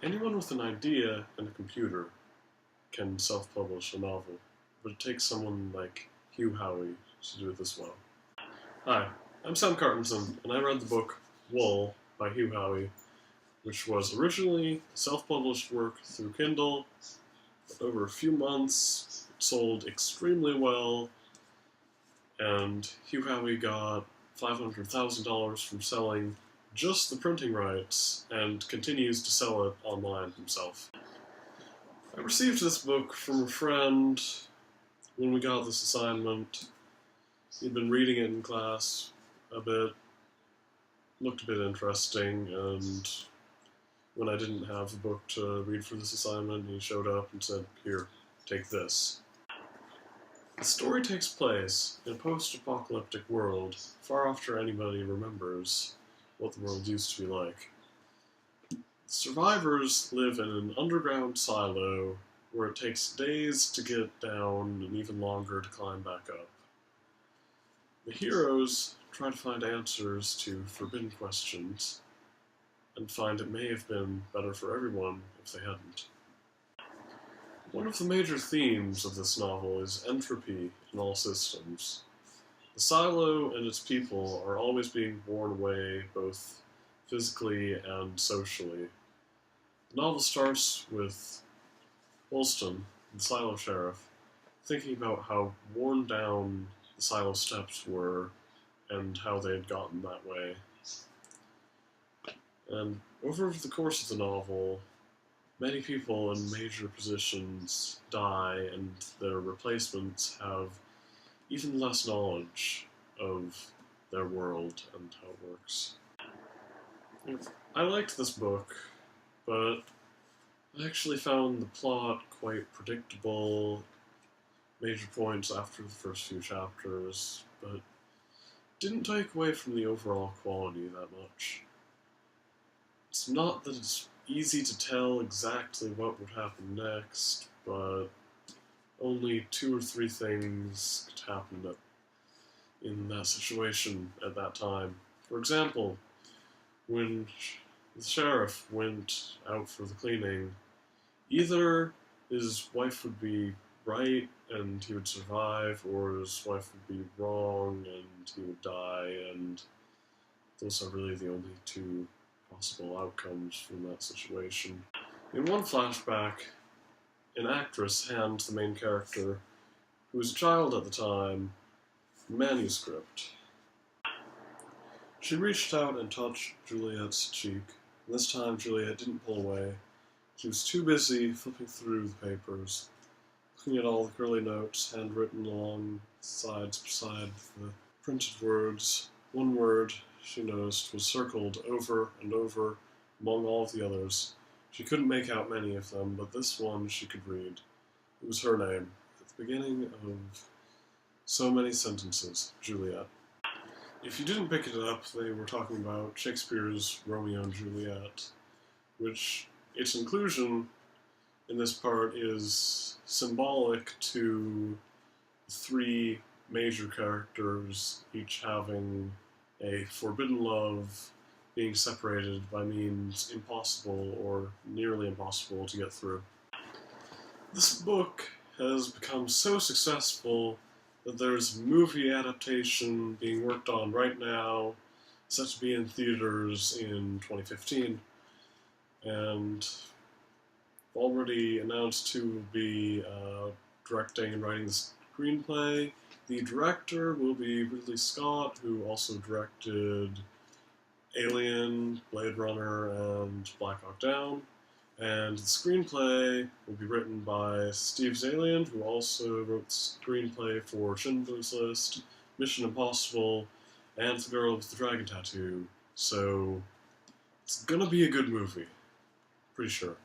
Anyone with an idea and a computer can self-publish a novel, but it takes someone like Hugh Howey to do this well. Hi, I'm Sam Cartensen, and I read the book Wool by Hugh Howey, which was originally a self-published work through Kindle, but over a few months it sold extremely well, and Hugh Howey got $500,000 from selling just the printing rights, and continues to sell it online himself. I received this book from a friend when we got this assignment. He'd been reading it in class a bit, looked a bit interesting, and when I didn't have a book to read for this assignment, he showed up and said, "Here, take this." The story takes place in a post-apocalyptic world, far after anybody remembers what the world used to be like. Survivors live in an underground silo where it takes days to get down and even longer to climb back up. The heroes try to find answers to forbidden questions and find it may have been better for everyone if they hadn't. One of the major themes of this novel is entropy in all systems. The silo and its people are always being worn away, both physically and socially. The novel starts with Woolston, the silo sheriff, thinking about how worn down the silo steps were and how they had gotten that way. And over the course of the novel, many people in major positions die, and their replacements have even less knowledge of their world and how it works. I liked this book, but I actually found the plot quite predictable, major points after the first few chapters, but didn't take away from the overall quality that much. It's not that it's easy to tell exactly what would happen next, but only 2 or 3 things could happen in that situation at that time. For example, when the sheriff went out for the cleaning, either his wife would be right and he would survive, or his wife would be wrong and he would die, and those are really the only 2 possible outcomes from that situation. In one flashback, an actress hands the main character, who was a child at the time, a manuscript. She reached out and touched Juliet's cheek. This time Juliet didn't pull away. She was too busy flipping through the papers, looking at all the curly notes handwritten along the sides beside the printed words. One word, she noticed, was circled over and over among all of the others. She couldn't make out many of them, but this one she could read. It was her name, at the beginning of so many sentences, Juliet. If you didn't pick it up, they were talking about Shakespeare's Romeo and Juliet, which its inclusion in this part is symbolic to 3 major characters, each having a forbidden love, being separated by means impossible or nearly impossible to get through. This book has become so successful that there's a movie adaptation being worked on right now, set to be in theaters in 2015, and already announced who will be directing and writing the screenplay. The director will be Ridley Scott, who also directed Alien, Blade Runner, and Black Hawk Down. And the screenplay will be written by Steve Zaillian, who also wrote the screenplay for Schindler's List, Mission Impossible, and The Girl with the Dragon Tattoo. So it's gonna be a good movie. Pretty sure.